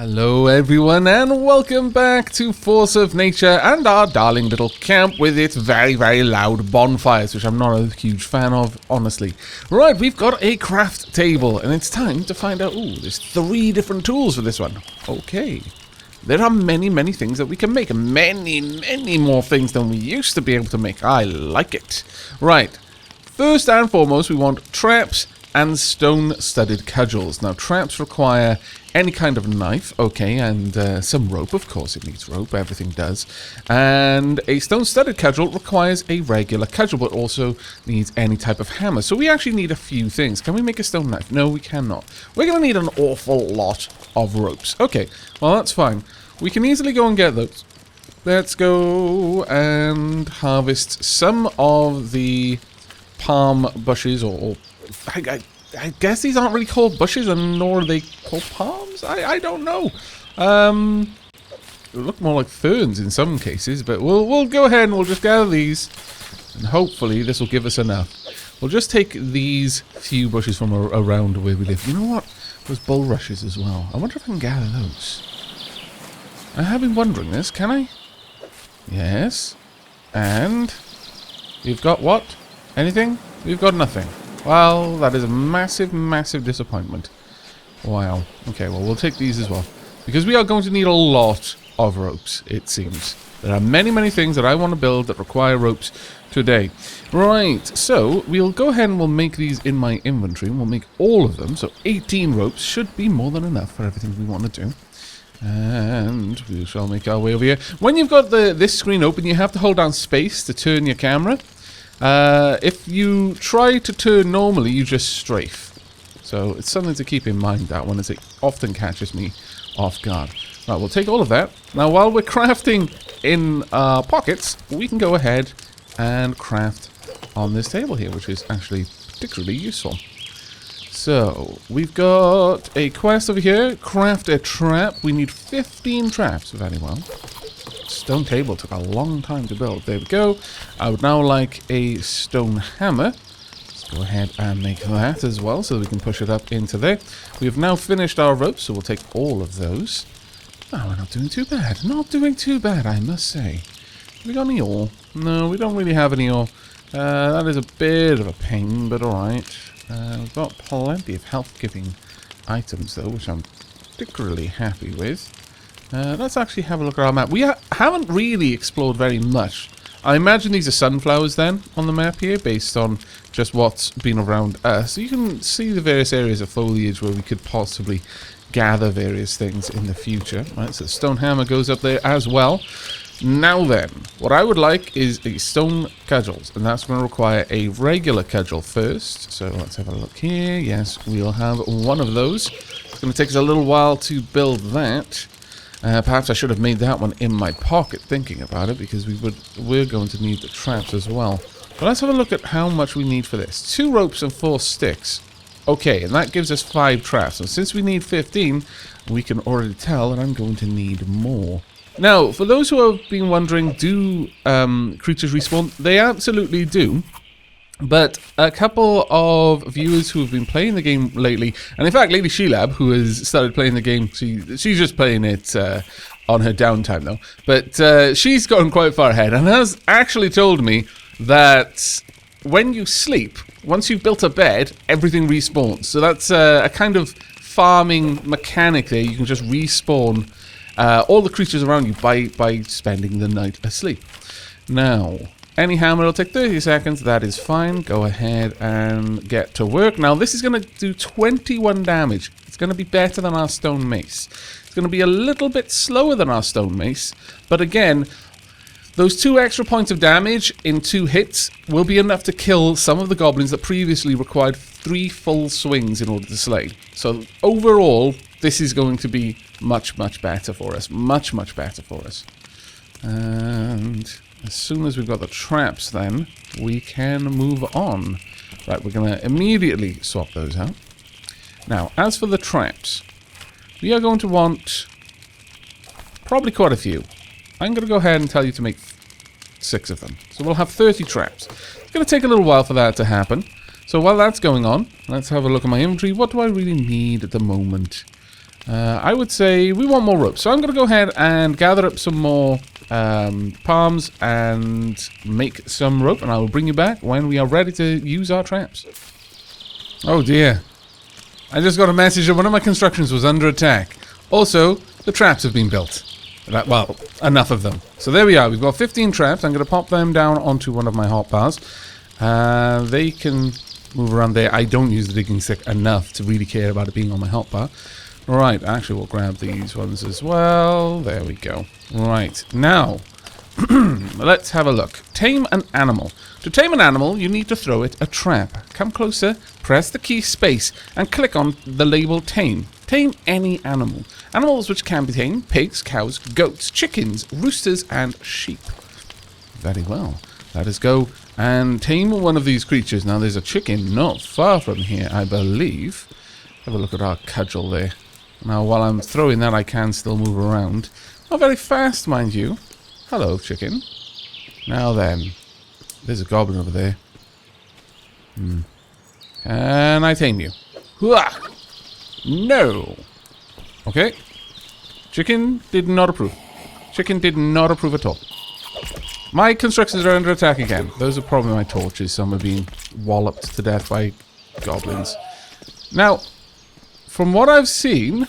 Hello everyone and welcome back to Force of Nature and our darling little camp with its very loud bonfires, which I'm not a huge fan of, honestly. Right, we've got a craft table and it's time to find out, there's 3 different tools for this one. Okay, there are many things that we can make, many more things than we used to be able to make. I like it. Right, first and foremost we want traps and stone-studded cudgels. Now, traps require any kind of knife, okay, and some rope. Of course, it needs rope. Everything does. And a stone-studded cudgel requires a regular cudgel, but also needs any type of hammer. So we actually need a few things. Can we make a stone knife? No, we cannot. We're going to need an awful lot of ropes. Okay, well, that's fine. We can easily go and get those. Let's go and harvest some of the palm bushes or I guess these aren't really called bushes, and nor are they called palms. I don't know. They look more like ferns in some cases, but we'll go ahead and we'll just gather these, and hopefully this will give us enough. We'll just take these few bushes from around where we live. You know what? There's bulrushes as well. I wonder if I can gather those. I have been wondering this. Can I? Yes. And we've got what? Anything? We've got nothing. Well, that is a massive disappointment. Wow. Okay, well, we'll take these as well. Because we are going to need a lot of ropes, it seems. There are many things that I want to build that require ropes today. Right, so we'll go ahead and we'll make these in my inventory. And we'll make all of them. So 18 ropes should be more than enough for everything we want to do. And we shall make our way over here. When you've got this screen open, you have to hold down space to turn your camera. If you try to turn normally, you just strafe. So it's something to keep in mind, that one, as it often catches me off guard. Right, we'll take all of that. Now, while we're crafting in our pockets, we can go ahead and craft on this table here, which is actually particularly useful. So, we've got a quest over here. Craft a trap. We need 15 traps, very well. Stone table took a long time to build. There we go. I would now like a stone hammer. Let's go ahead and make that as well so that we can push it up into there. We have now finished our ropes, so we'll take all of those. Oh, we're not doing too bad. Not doing too bad, I must say. Have we got any ore? No, we don't really have any ore. That is a bit of a pain, but alright. We've got plenty of health-giving items, though, which I'm particularly happy with. Let's actually have a look at our map. We haven't really explored very much. I imagine these are sunflowers then on the map here, based on just what's been around us. So you can see the various areas of foliage where we could possibly gather various things in the future. Right, so the stone hammer goes up there as well. Now then, what I would like is a stone cudgels, and that's going to require a regular cudgel first. So let's have a look here. Yes, we'll have one of those. It's going to take us a little while to build that. Perhaps I should have made that one in my pocket, thinking about it, because we're going to need the traps as well. But let's have a look at how much we need for this. 2 ropes and 4 sticks. Okay, and that gives us 5 traps. And since we need 15, we can already tell that I'm going to need more. Now, for those who have been wondering, do creatures respawn? They absolutely do. But a couple of viewers who have been playing the game lately, and in fact, Lady Shelab, who has started playing the game, she's just playing it on her downtime though, but she's gotten quite far ahead and has actually told me that when you sleep, once you've built a bed, everything respawns. So that's a kind of farming mechanic there. You can just respawn all the creatures around you by spending the night asleep. Now, any hammer will take 30 seconds. That is fine. Go ahead and get to work. Now, this is going to do 21 damage. It's going to be better than our stone mace. It's going to be a little bit slower than our stone mace. But again, those 2 extra points of damage in 2 hits will be enough to kill some of the goblins that previously required 3 full swings in order to slay. So overall, this is going to be much better for us. Much better for us. And as soon as we've got the traps, then we can move on. Right, we're going to immediately swap those out. Now, as for the traps, we are going to want probably quite a few. I'm going to go ahead and tell you to make 6 of them. So we'll have 30 traps. It's going to take a little while for that to happen. So while that's going on, let's have a look at my inventory. What do I really need at the moment? I would say we want more rope. So I'm going to go ahead and gather up some more palms and make some rope. And I will bring you back when we are ready to use our traps. Oh dear. I just got a message that one of my constructions was under attack. Also, the traps have been built. Well, enough of them. So there we are. We've got 15 traps. I'm going to pop them down onto one of my hotbars. They can move around there. I don't use the digging stick enough to really care about it being on my hotbar. Right, actually we'll grab these ones as well. There we go. Right, now, let's have a look. Tame an animal. To tame an animal, you need to throw it a trap. Come closer, press the key space, and click on the label tame. Tame any animal. Animals which can be tamed: pigs, cows, goats, chickens, roosters, and sheep. Very well. Let us go and tame one of these creatures. Now, there's a chicken not far from here, I believe. Have a look at our cudgel there. Now, while I'm throwing that, I can still move around. Not very fast, mind you. Hello, chicken. Now then. There's a goblin over there. Can I tame you? Hooah! No! Okay. Chicken did not approve. Chicken did not approve at all. My constructions are under attack again. Those are probably my torches. Some are being walloped to death by goblins. Now, from what I've seen,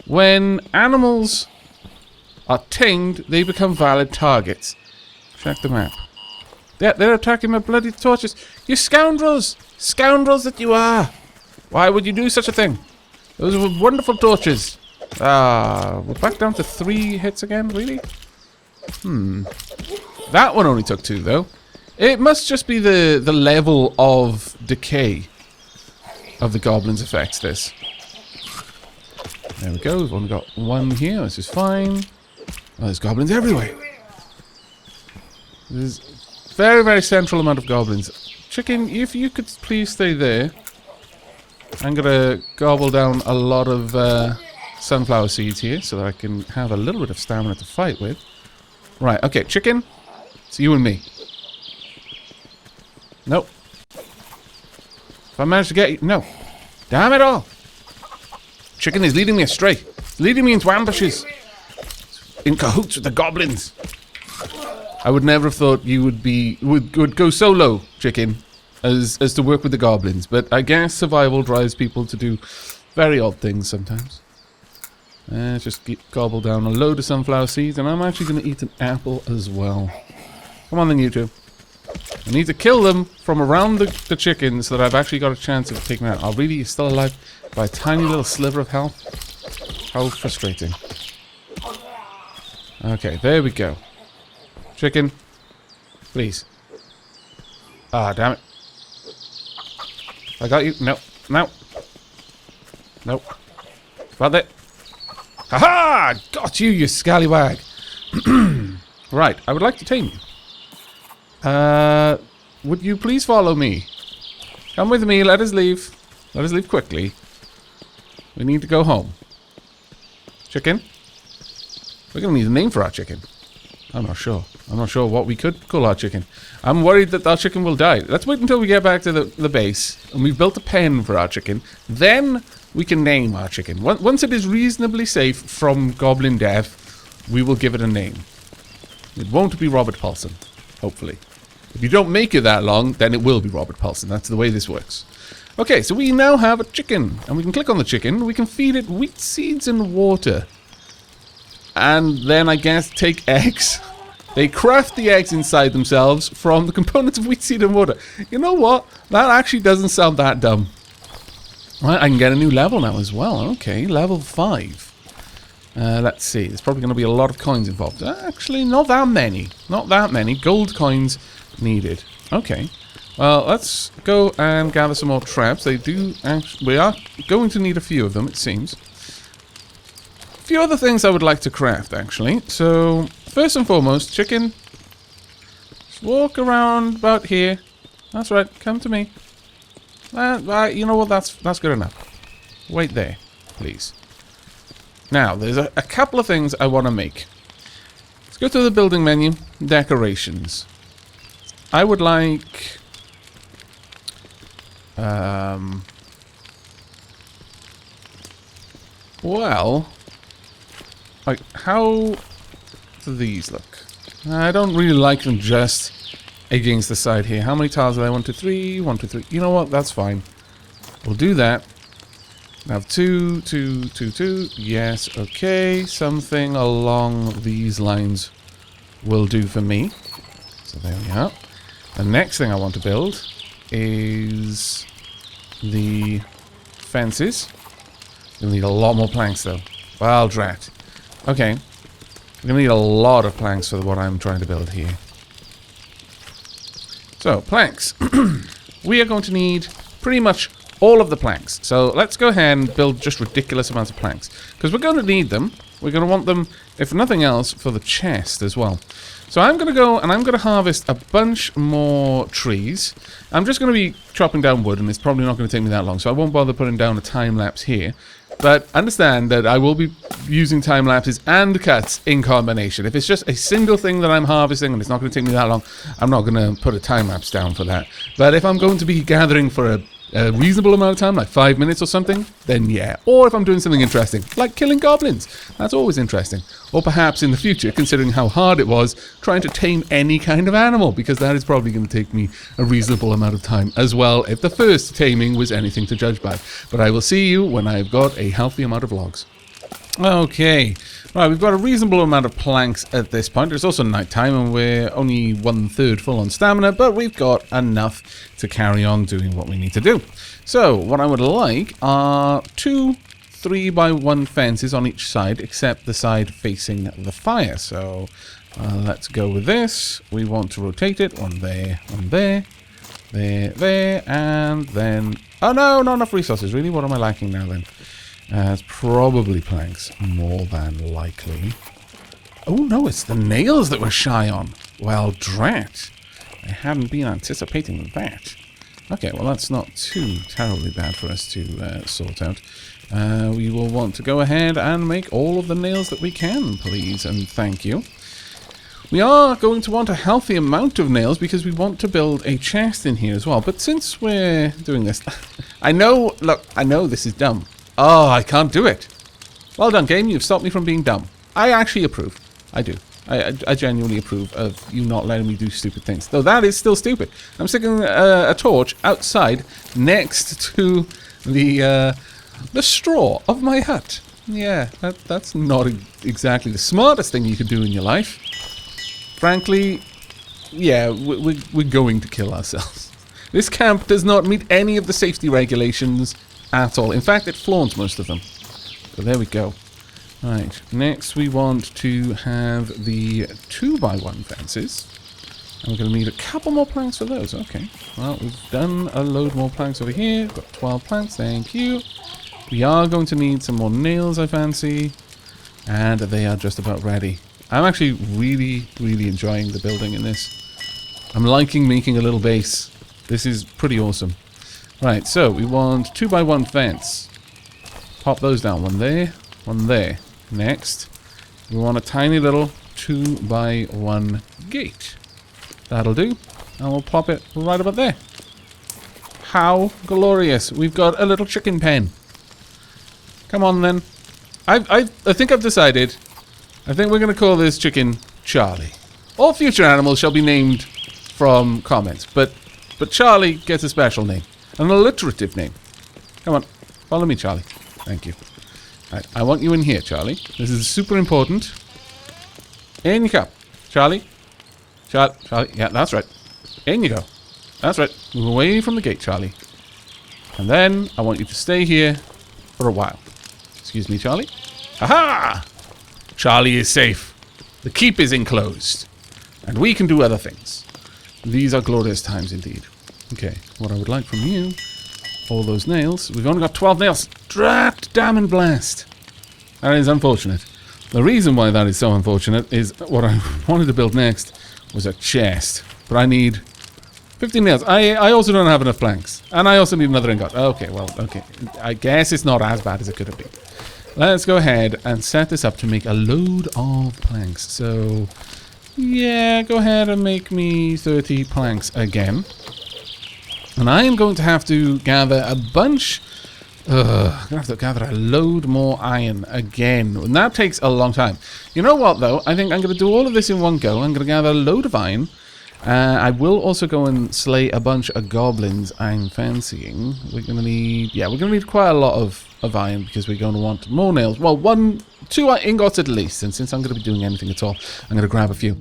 when animals are tamed, they become valid targets. Check the map. They're attacking my bloody torches. You scoundrels! Scoundrels that you are! Why would you do such a thing? Those were wonderful torches. We're back down to 3 hits again, really? That one only took 2, though. It must just be the level of decay of the goblins affects this. There we go. We've only got 1 here. This is fine. Oh, there's goblins everywhere. There's a very, very central amount of goblins. Chicken, if you could please stay there. I'm going to gobble down a lot of sunflower seeds here so that I can have a little bit of stamina to fight with. Right, okay, chicken. It's you and me. Nope. If I manage to get you... No. Damn it all. Chicken is leading me astray. It's leading me into ambushes. In cahoots with the goblins. I would never have thought you would go so low, chicken, as to work with the goblins. But I guess survival drives people to do very odd things sometimes. Just gobble down a load of sunflower seeds, and I'm actually going to eat an apple as well. Come on then, you two. I need to kill them from around the chicken so that I've actually got a chance of taking them out. Oh, really? You're still alive by a tiny little sliver of health? How frustrating. Okay, there we go. Chicken. Please. Ah, damn it. I got you. No. No. Nope. Got it. Haha! Got you, you scallywag. Right, I would like to tame you. Would you please follow me? Come with me, let us leave. Let us leave quickly. We need to go home. Chicken? We're going to need a name for our chicken. I'm not sure. I'm not sure what we could call our chicken. I'm worried that our chicken will die. Let's wait until we get back to the base and we've built a pen for our chicken. Then we can name our chicken. Once it is reasonably safe from goblin death, we will give it a name. It won't be Robert Paulson, hopefully. If you don't make it that long, then it will be Robert Paulson. That's the way this works. Okay, so we now have a chicken. And we can click on the chicken. We can feed it wheat seeds and water. And then, I guess, take eggs. They craft the eggs inside themselves from the components of wheat seed and water. You know what? That actually doesn't sound that dumb. Right, I can get a new level now as well. Okay, level 5. Let's see. There's probably going to be a lot of coins involved. Actually, not that many. Not that many. Gold coins needed. Okay. Well, let's go and gather some more traps. We are going to need a few of them, it seems. A few other things I would like to craft, actually. So, first and foremost, chicken. Just walk around about here. That's right. Come to me. You know what? That's good enough. Wait there, please. Now, there's a couple of things I want to make. Let's go to the building menu. Decorations. I would like... Well, like, how do these look? I don't really like them just against the side here. How many tiles are there? 1, 2, 3, 1, 2, 3. You know what? That's fine. We'll do that. Now 2, 2, 2, 2. Yes, okay. Something along these lines will do for me. So there we are. The next thing I want to build is the fences. We'll need a lot more planks though. Well, drat. Okay. I'm going to need a lot of planks for what I'm trying to build here. So, planks. We are going to need pretty much all of the planks. So, let's go ahead and build just ridiculous amounts of planks. Because we're going to need them. We're going to want them, if nothing else, for the chest as well. So, I'm going to go and I'm going to harvest a bunch more trees. I'm just going to be chopping down wood, and it's probably not going to take me that long. So, I won't bother putting down a time lapse here. But understand that I will be using time lapses and cuts in combination. If it's just a single thing that I'm harvesting and it's not going to take me that long, I'm not going to put a time lapse down for that. But if I'm going to be gathering for a reasonable amount of time, like 5 minutes or something, then yeah. Or if I'm doing something interesting, like killing goblins. That's always interesting. Or perhaps in the future, considering how hard it was, trying to tame any kind of animal, because that is probably going to take me a reasonable amount of time as well, if the first taming was anything to judge by. But I will see you when I've got a healthy amount of logs. Okay. Right, we've got a reasonable amount of planks at this point. It's also nighttime and we're only 1/3 full on stamina, but we've got enough to carry on doing what we need to do. So, what I would like are 2 3x1 fences on each side, except the side facing the fire. So, let's go with this. We want to rotate it. One there, there, and then... Oh no, not enough resources. Really? What am I lacking now then? It's probably planks, more than likely. Oh no, it's the nails that we're shy on. Well, drat. I hadn't been anticipating that. Okay, well that's not too terribly bad for us to sort out. We will want to go ahead and make all of the nails that we can, please, and thank you. We are going to want a healthy amount of nails because we want to build a chest in here as well. But since we're doing this... I know this is dumb. Oh, I can't do it. Well done, game. You've stopped me from being dumb. I actually approve. I do. I genuinely approve of you not letting me do stupid things. Though that is still stupid. I'm sticking a torch outside next to the straw of my hut. Yeah, that's not exactly the smartest thing you could do in your life. Frankly, yeah, we're going to kill ourselves. This camp does not meet any of the safety regulations at all. In fact, it flaunts most of them. So there we go. Right, next we want to have the 2x1 fences. And we're going to need a couple more planks for those. Okay, well, we've done a load more planks over here. Got 12 planks, thank you. We are going to need some more nails, I fancy. And they are just about ready. I'm actually really, really enjoying the building in this. I'm liking making a little base. This is pretty awesome. Right, so we want 2x1 fence. Pop those down. One there, one there. Next, we want a tiny little 2x1 gate. That'll do. And we'll pop it right about there. How glorious. We've got a little chicken pen. Come on then. I think I've decided. I think we're going to call this chicken Charlie. All future animals shall be named from comments, but Charlie gets a special name. An alliterative name. Come on. Follow me, Charlie. Thank you. Right, I want you in here, Charlie. This is super important. In you come. Charlie. Charlie. Yeah, that's right. In you go. That's right. Move away from the gate, Charlie. And then I want you to stay here for a while. Excuse me, Charlie. Aha! Charlie is safe. The keep is enclosed. And we can do other things. These are glorious times indeed. Okay, what I would like from you, all those nails. We've only got 12 nails. Drat, damn and blast. That is unfortunate. The reason why that is so unfortunate is what I wanted to build next was a chest. But I need 15 nails. I also don't have enough planks. And I also need another ingot. Okay, well, okay. I guess it's not as bad as it could have been. Let's go ahead and set this up to make a load of planks. So, yeah, go ahead and make me 30 planks again. And I am going to have to gather a bunch I'm gonna have to gather a load more iron again. And that takes a long time. You know what, though? I think I'm going to do all of this in one go. I'm going to gather a load of iron. I will also go and slay a bunch of goblins I'm fancying. We're going to need... Yeah, we're going to need quite a lot of iron because we're going to want more nails. Well, 2 ingots at least. And since I'm going to be doing anything at all, I'm going to grab a few.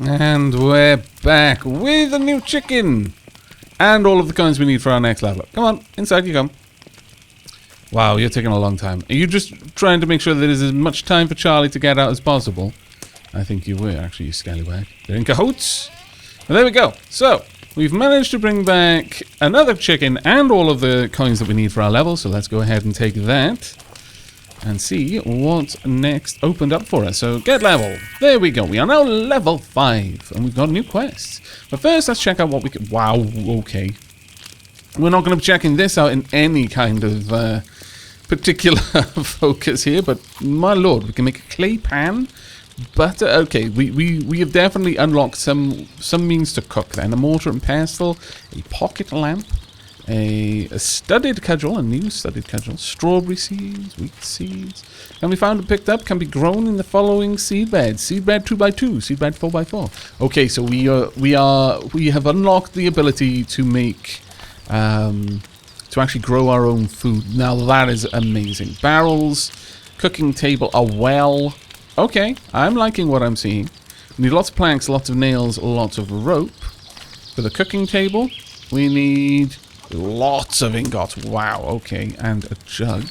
And we're back with a new chicken. And all of the coins we need for our next level up. Come on, inside you come. Wow, you're taking a long time. Are you just trying to make sure that there's as much time for Charlie to get out as possible? I think you were, actually, you scallywag. They're in cahoots. Well, there we go. So, we've managed to bring back another chicken and all of the coins that we need for our level. So let's go ahead and take that. And see what next opened up for us. So, get level. There we go. We are now level 5. And we've got a new quest. But first, let's check out what we can... Wow, okay. We're not going to be checking this out in any kind of particular focus here. But, my lord, we can make a clay pan. Butter. Okay, we have definitely unlocked some means to cook then. A mortar and pestle. A pocket lamp. A studded cudgel, a new studded cudgel, strawberry seeds, wheat seeds, can be found and picked up, can be grown in the following seed beds. Seed bed 2x2, seed bed 4x4. Okay, so we have unlocked the ability to make, to actually grow our own food. Now that is amazing. Barrels, cooking table, a well. Okay, I'm liking what I'm seeing. We need lots of planks, lots of nails, lots of rope. For the cooking table, we need... lots of ingots. Wow, okay. And a jug.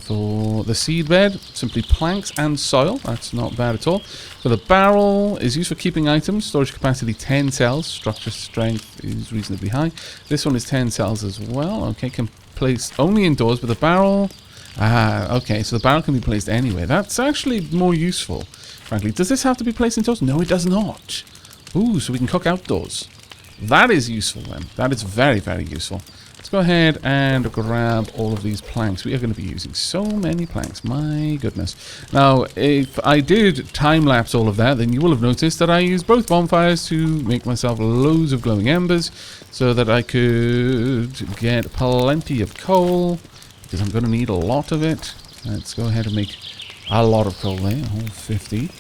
For the seed bed, simply planks and soil. That's not bad at all. For the barrel, is used for keeping items. Storage capacity 10 cells. Structure strength is reasonably high. This one is 10 cells as well. Okay, can place only indoors with the barrel. Okay, so the barrel can be placed anywhere. That's actually more useful, frankly. Does this have to be placed indoors? No, it does not. Ooh, so we can cook outdoors. That is useful then. That is very, very useful. Let's go ahead and grab all of these planks. We are going to be using so many planks. My goodness. Now, if I did time-lapse all of that, then you will have noticed that I used both bonfires to make myself loads of glowing embers so that I could get plenty of coal, because I'm going to need a lot of it. Let's go ahead and make a lot of coal there, a whole 50.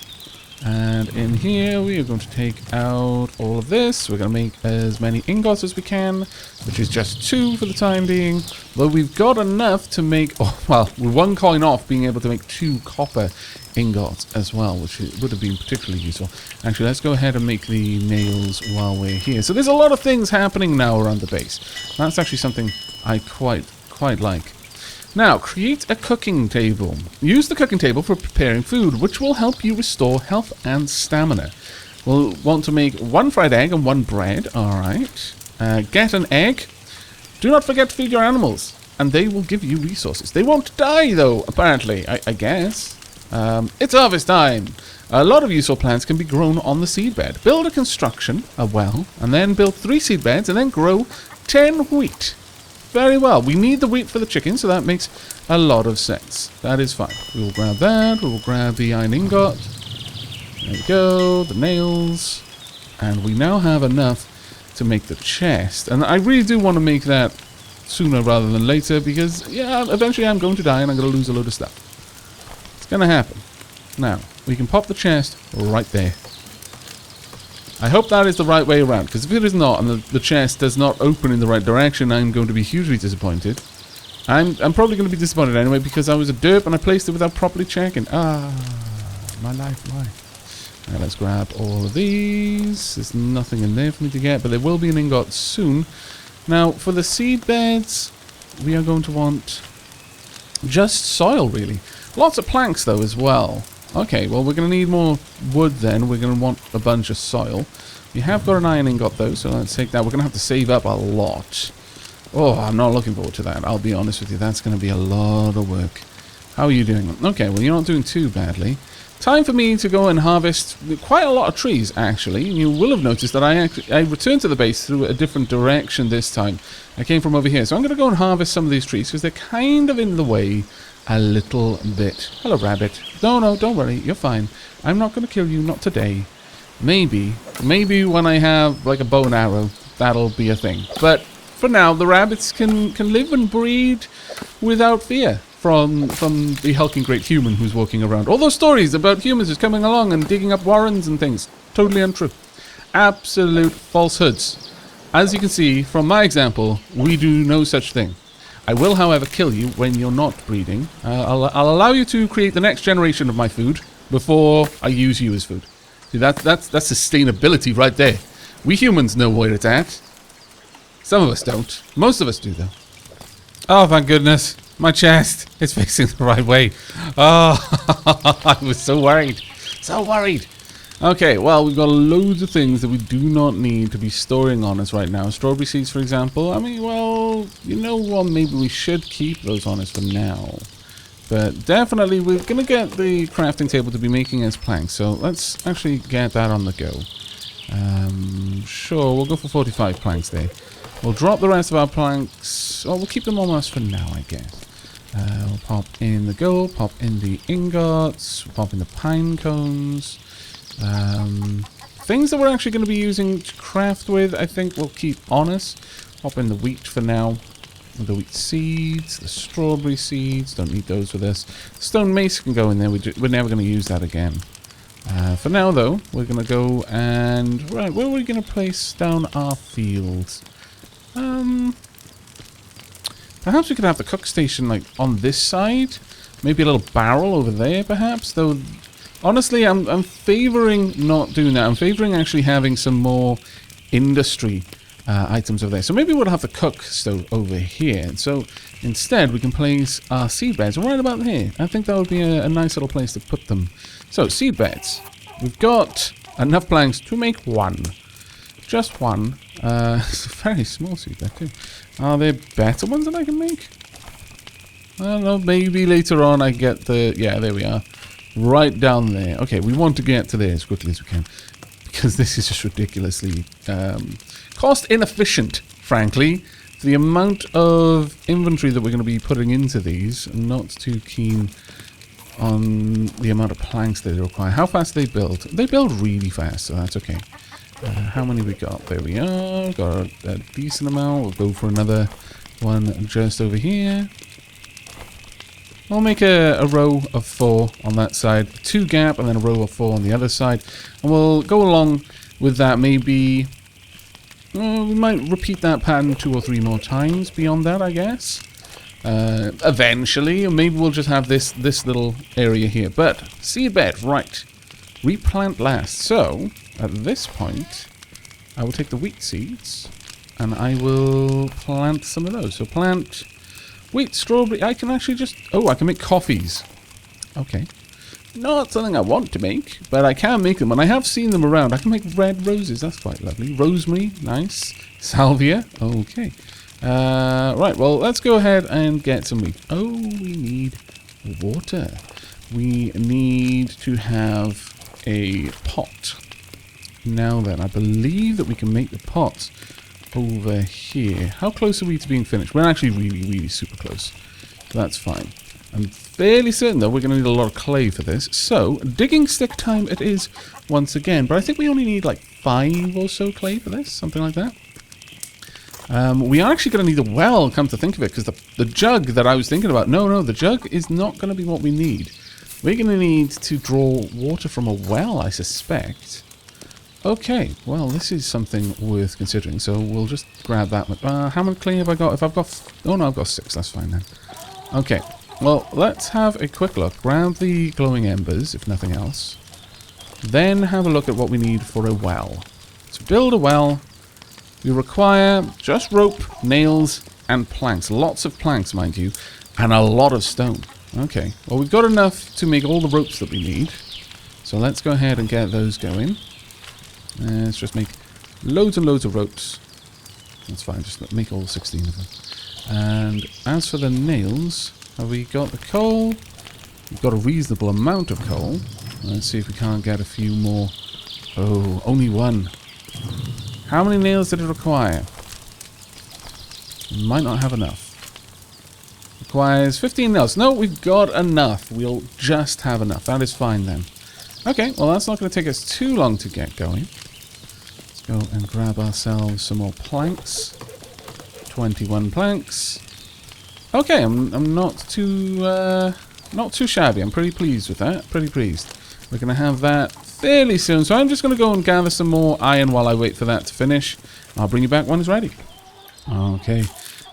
And in here, we are going to take out all of this. We're going to make as many ingots as we can, which is just 2 for the time being. Though we've got enough to make, oh, well, we're 1 coin off being able to make 2 copper ingots as well, which would have been particularly useful. Actually, let's go ahead and make the nails while we're here. So there's a lot of things happening now around the base. That's actually something I quite like. Now, create a cooking table. Use the cooking table for preparing food, which will help you restore health and stamina. We'll want to make 1 fried egg and 1 bread. Alright. Get an egg. Do not forget to feed your animals, and they will give you resources. They won't die, though, apparently, I guess. It's harvest time. A lot of useful plants can be grown on the seed bed. Build a construction, a well, and then build 3 seed beds, and then grow 10 wheat. Very well. We need the wheat for the chicken, so that makes a lot of sense. That is fine. We will grab that. We will grab the iron ingot. There we go. The nails. And we now have enough to make the chest. And I really do want to make that sooner rather than later because, yeah, eventually I'm going to die and I'm going to lose a load of stuff. It's going to happen. Now, we can pop the chest right there. I hope that is the right way around, because if it is not, and the chest does not open in the right direction, I'm going to be hugely disappointed. I'm probably going to be disappointed anyway, because I was a derp and I placed it without properly checking. Ah, my life, why? Let's grab all of these. There's nothing in there for me to get, but there will be an ingot soon. Now, for the seed beds, we are going to want just soil, really. Lots of planks, though, as well. Okay, well, we're going to need more wood then. We're going to want a bunch of soil. We have got an iron ingot, though, so let's take that. We're going to have to save up a lot. Oh, I'm not looking forward to that. I'll be honest with you. That's going to be a lot of work. How are you doing? Okay, well, you're not doing too badly. Time for me to go and harvest quite a lot of trees, actually. You will have noticed that I returned to the base through a different direction this time. I came from over here, so I'm going to go and harvest some of these trees because they're kind of in the way a little bit. Hello, rabbit. No, don't worry. You're fine. I'm not going to kill you. Not today. Maybe when I have like a bow and arrow, that'll be a thing. But for now, the rabbits can live and breed without fear from the hulking great human who's walking around. All those stories about humans just coming along and digging up warrens and things. Totally untrue. Absolute falsehoods. As you can see from my example, we do no such thing. I will, however, kill you when you're not breeding. I'll allow you to create the next generation of my food before I use you as food. See, that's sustainability right there. We humans know where it's at. Some of us don't. Most of us do, though. Oh, thank goodness. My chest is facing the right way. Oh, I was so worried. So worried. Okay, well, we've got loads of things that we do not need to be storing on us right now. Strawberry seeds, for example. I mean, well, you know what? Maybe we should keep those on us for now. But definitely, we're going to get the crafting table to be making us planks. So let's actually get that on the go. Sure, we'll go for 45 planks there. We'll drop the rest of our planks. Oh, we'll keep them on us for now, I guess. We'll pop in the gold, pop in the ingots, pop in the pine cones. Things that we're actually going to be using to craft with, I think we'll keep on us. Pop in the wheat for now. The wheat seeds, the strawberry seeds, don't need those with us. Stone mace can go in there, we're never going to use that again. For now, though, we're going to go and... Right, where are we going to place down our fields? Perhaps we could have the cook station, like, on this side. Maybe a little barrel over there, perhaps. Though, honestly, I'm favoring not doing that. I'm favoring actually having some more industry items over there. So maybe we'll have the cook stove over here. And so instead, we can place our seed beds right about here. I think that would be a nice little place to put them. So, seed beds. We've got enough planks to make one. Just one. It's a very small seed bed too. Are there better ones that I can make? I don't know. Maybe later on I get the... Yeah, there we are. Right down there. Okay, we want to get to there as quickly as we can. Because this is just ridiculously cost inefficient, frankly. For the amount of inventory that we're going to be putting into these. I'm not too keen on the amount of planks they require. How fast do they build? They build really fast, so that's okay. How many we got? There we are. Got a decent amount. We'll go for another one just over here. We'll make a row of 4 on that side. 2 gap and then a row of 4 on the other side. And we'll go along with that maybe... we might repeat that pattern 2 or 3 more times beyond that, I guess. Eventually. Maybe we'll just have this little area here. But, seed bed, right. Replant last. So... At this point, I will take the wheat seeds and I will plant some of those. So plant wheat, strawberry. I can actually just... Oh, I can make coffees. Okay. Not something I want to make, but I can make them. And I have seen them around. I can make red roses. That's quite lovely. Rosemary. Nice. Salvia. Okay. Right. Well, let's go ahead and get some wheat. Oh, we need water. We need to have a pot. Now then, I believe that we can make the pots over here. How close are we to being finished? We're actually really super close. So that's fine. I'm fairly certain, though, we're going to need a lot of clay for this. So, digging stick time it is once again. But I think we only need like 5 or so clay for this. Something like that. We are actually going to need a well, come to think of it. Because the jug that I was thinking about... No, the jug is not going to be what we need. We're going to need to draw water from a well, I suspect. Okay, well, this is something worth considering, so we'll just grab that one. How much clay have I got? If I've got... Oh, no, I've got 6. That's fine, then. Okay, well, let's have a quick look. Grab the glowing embers, if nothing else. then have a look at what we need for a well. To build a well, we require just rope, nails, and planks. Lots of planks, mind you, and a lot of stone. Okay, well, we've got enough to make all the ropes that we need. So let's go ahead and get those going. Let's just make loads and loads of ropes. That's fine, just make all 16 of them. And as for the nails, have we got the coal? We've got a reasonable amount of coal. Let's see if we can't get a few more. Oh, only one. How many nails did it require? We might not have enough. Requires 15 nails. No, we've got enough. We'll just have enough. That is fine then. Okay, well that's not going to take us too long to get going. Let's go and grab ourselves some more planks. 21 planks. Okay, I'm not too shabby. I'm pretty pleased with that. Pretty pleased. We're going to have that fairly soon. So I'm just going to go and gather some more iron while I wait for that to finish. I'll bring you back when it's ready. Okay.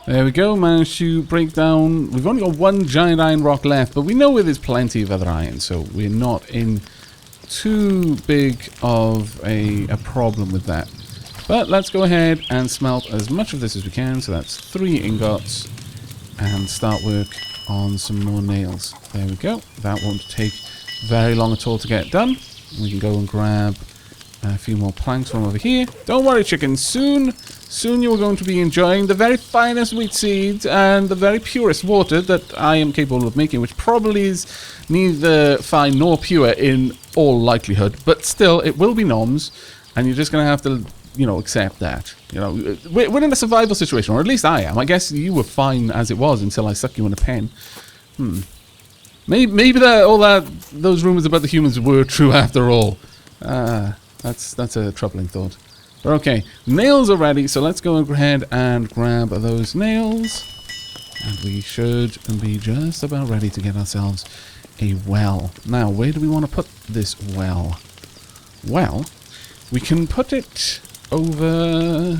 There we go. Managed to break down. We've only got one giant iron rock left, but we know where there's plenty of other iron, so we're not in too big of a problem with that. But let's go ahead and smelt as much of this as we can. So that's 3 ingots, and start work on some more nails. There we go. That won't take very long at all to get done. We can go and grab a few more planks from over here. Don't worry, chickens. Soon you are going to be enjoying the very finest wheat seeds and the very purest water that I am capable of making, which probably is neither fine nor pure in all likelihood, but still, it will be noms, and you're just going to have to, you know, accept that. You know, we're in a survival situation, or at least I am. I guess you were fine as it was until I stuck you in a pen. Maybe those rumors about the humans were true after all. That's a troubling thought. But okay, nails are ready, so let's go ahead and grab those nails. And we should be just about ready to get ourselves a well. Now, where do we want to put this well? Well, we can put it over...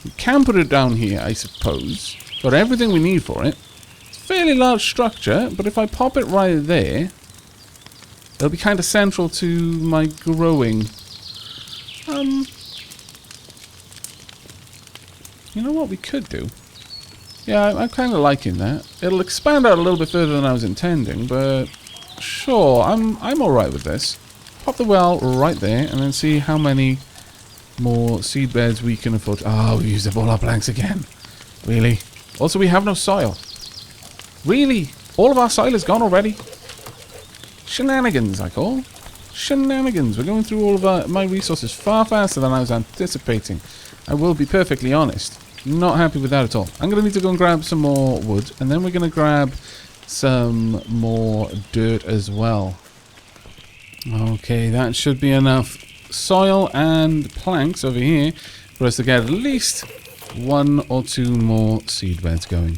We can put it down here, I suppose. Got everything we need for it. It's a fairly large structure, but if I pop it right there, it'll be kind of central to my growing. You know what we could do? Yeah, I'm kind of liking that. It'll expand out a little bit further than I was intending, but sure, I'm alright with this. Pop the well right there, and then see how many more seed beds we can afford. Oh, we used up all our planks again. Really? Also, we have no soil. Really? All of our soil is gone already? Shenanigans, I call. Shenanigans. We're going through all of my resources far faster than I was anticipating. I will be perfectly honest. Not happy with that at all. I'm going to need to go and grab some more wood, and then we're going to grab some more dirt as well. Okay, that should be enough soil and planks over here for us to get at least 1 or 2 more seed beds going.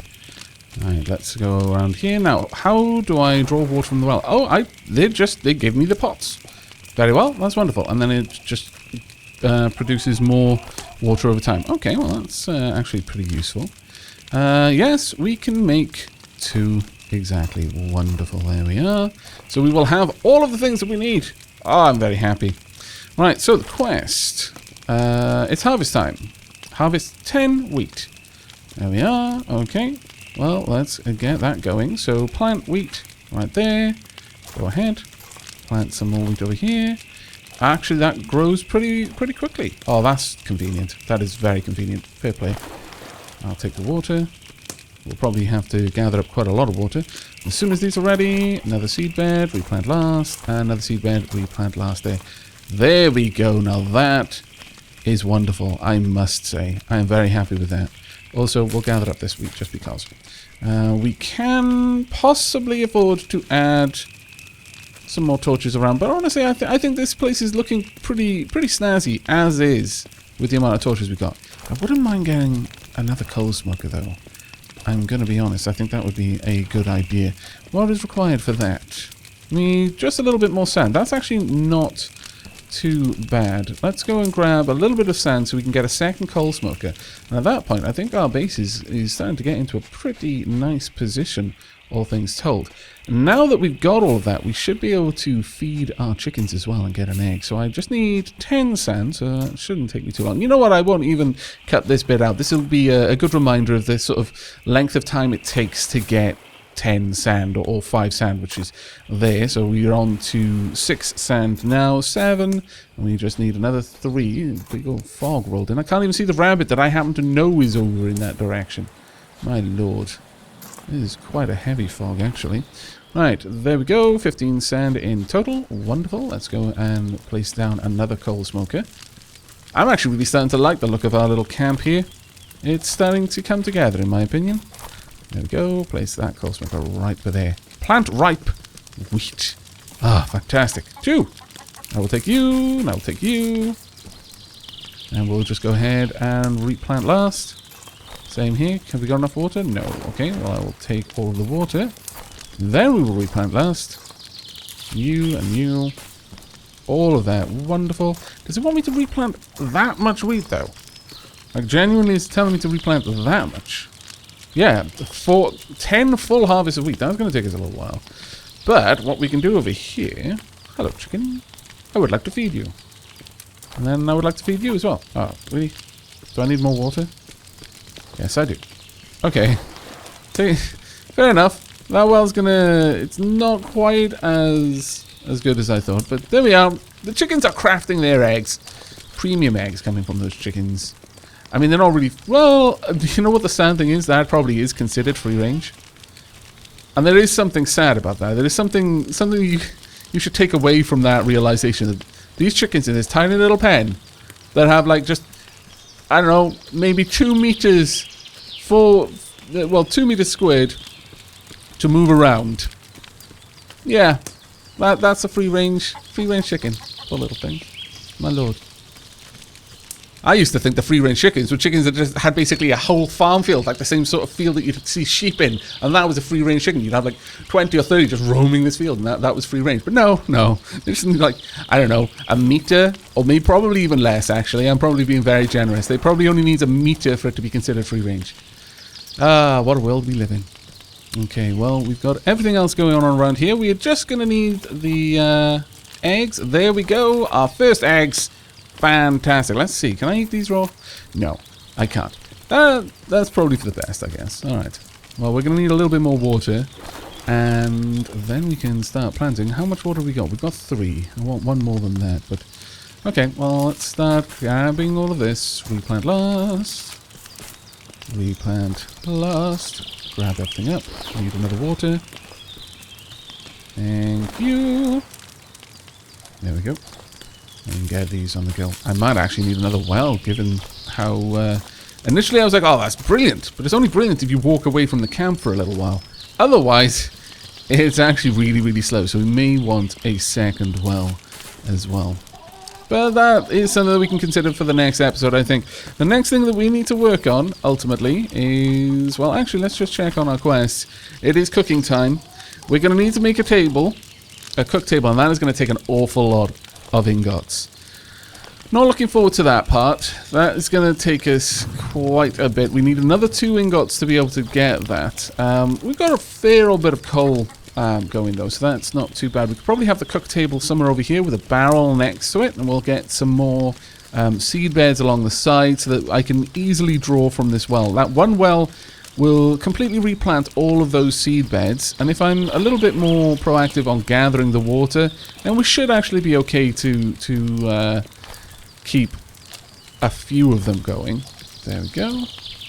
Alright, let's go around here. Now, how do I draw water from the well? Oh, they gave me the pots. Very well, that's wonderful. And then it just produces more water over time. Okay, well, that's actually pretty useful. Yes, we can make 2 exactly. Wonderful, there we are. So we will have all of the things that we need. Oh, I'm very happy. Right, so the quest. It's harvest time. Harvest 10 wheat. There we are. Okay. Well, let's get that going. So plant wheat right there. Go ahead. Plant some more wheat over here. Actually, that grows pretty quickly. Oh, that's convenient. That is very convenient. Fair play. I'll take the water. We'll probably have to gather up quite a lot of water. As soon as these are ready, another seed bed we plant last, and another seed bed we plant last there. There we go. Now that is wonderful, I must say. I am very happy with that. Also, we'll gather up this wheat just because. We can possibly afford to add some more torches around, but honestly, I think this place is looking pretty snazzy as is with the amount of torches we got. I wouldn't mind getting another coal smoker though. I'm gonna be honest, I think that would be a good idea. What is required for that? We need just a little bit more sand. That's actually not too bad. Let's go and grab a little bit of sand so we can get a second coal smoker. And at that point, I think our base is starting to get into a pretty nice position, all things told. Now that we've got all of that, we should be able to feed our chickens as well and get an egg. So I just need 10 sand, so it shouldn't take me too long. You know what? I won't even cut this bit out. This will be a good reminder of the sort of length of time it takes to get 10 sand or 5 sand, which is there. So we're on to 6 sand now, 7, and we just need another 3. Big old fog rolled in. I can't even see the rabbit that I happen to know is over in that direction. My lord. This is quite a heavy fog, actually. Right, there we go. 15 sand in total. Wonderful. Let's go and place down another coal smoker. I'm actually really starting to like the look of our little camp here. It's starting to come together, in my opinion. There we go. Place that coal smoker right there. Plant ripe wheat. Ah, fantastic. 2. I will take you. And I will take you. And we'll just go ahead and replant last. Same here. Have we got enough water? No. Okay, well, I will take all of the water. Then we will replant last. You and you. All of that. Wonderful. Does it want me to replant that much wheat, though? Like, genuinely, it's telling me to replant that much. Yeah, 10 full harvests of wheat. That's going to take us a little while. But what we can do over here... Hello, chicken. I would like to feed you. And then I would like to feed you as well. Oh, really? Do I need more water? Yes, I do. Okay. Fair enough. That well's gonna... It's not quite as good as I thought, but there we are. The chickens are crafting their eggs. Premium eggs coming from those chickens. I mean, they're not really... Well, you know what the sad thing is? That probably is considered free range. And there is something sad about that. There is something you should take away from that realization that these chickens in this tiny little pen that have like just... I don't know, maybe 2 meters for, well, 2 meters squared to move around. Yeah, that's a free range chicken. Poor little thing. My lord. I used to think the free range chickens were chickens that just had basically a whole farm field, like the same sort of field that you'd see sheep in, and that was a free range chicken. You'd have like 20 or 30 just roaming this field, and that was free range. But no, they're just like, I don't know, a meter, or maybe probably even less, actually. I'm probably being very generous. They probably only need a meter for it to be considered free range. Ah, what a world we live in. Okay, well, we've got everything else going on around here. We are just going to need the eggs. There we go, our first eggs. Fantastic. Let's see. Can I eat these raw? No, I can't. That's probably for the best, I guess. Alright. Well, we're going to need a little bit more water. And then we can start planting. How much water have we got? We've got 3. I want 1 more than that. But okay, well, let's start grabbing all of this. Replant last. Replant last. Grab everything up. Need another water. Thank you. There we go. And get these on the go. I might actually need another well, given how... initially I was like, oh, that's brilliant. But it's only brilliant if you walk away from the camp for a little while. Otherwise, it's actually really, really slow. So we may want a second well as well. But that is something that we can consider for the next episode, I think. The next thing that we need to work on, ultimately, is... Well, actually, let's just check on our quests. It is cooking time. We're going to need to make a table. A cook table. And that is going to take an awful lot of ingots. Not looking forward to that part. That is going to take us quite a bit. We need another 2 ingots to be able to get that. We've got a fair old bit of coal going though, so that's not too bad. We could probably have the cook table somewhere over here with a barrel next to it, and we'll get some more seed beds along the side so that I can easily draw from this well. That one well will completely replant all of those seed beds, and if I'm a little bit more proactive on gathering the water, then we should actually be okay to keep a few of them going. There we go.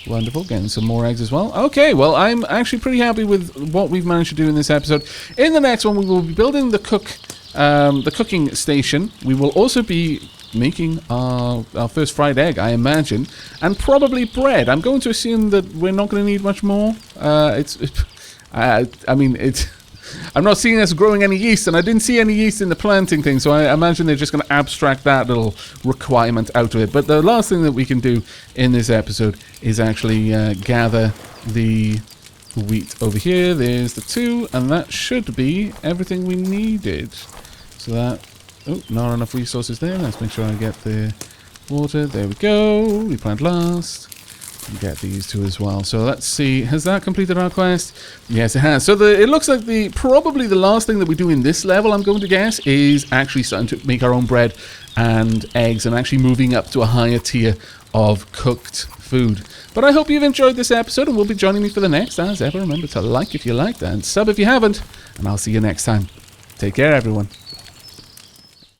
Wonderful. Getting some more eggs as well. Okay, well, I'm actually pretty happy with what we've managed to do in this episode. In the next one, we will be building the cooking station. We will also be making our first fried egg, I imagine, and probably bread. I'm going to assume that we're not going to need much more. I mean, I'm not seeing us growing any yeast, and I didn't see any yeast in the planting thing, so I imagine they're just going to abstract that little requirement out of it. But the last thing that we can do in this episode is actually gather the wheat over here. There's the 2, and that should be everything we needed. So that Oh, not enough resources there. Let's make sure I get the water. There we go. We plant last. And get these two as well. So let's see. Has that completed our quest? Yes, it has. So it looks like probably the last thing that we do in this level, I'm going to guess, is actually starting to make our own bread and eggs and actually moving up to a higher tier of cooked food. But I hope you've enjoyed this episode and will be joining me for the next. As ever, remember to like if you liked and sub if you haven't. And I'll see you next time. Take care, everyone.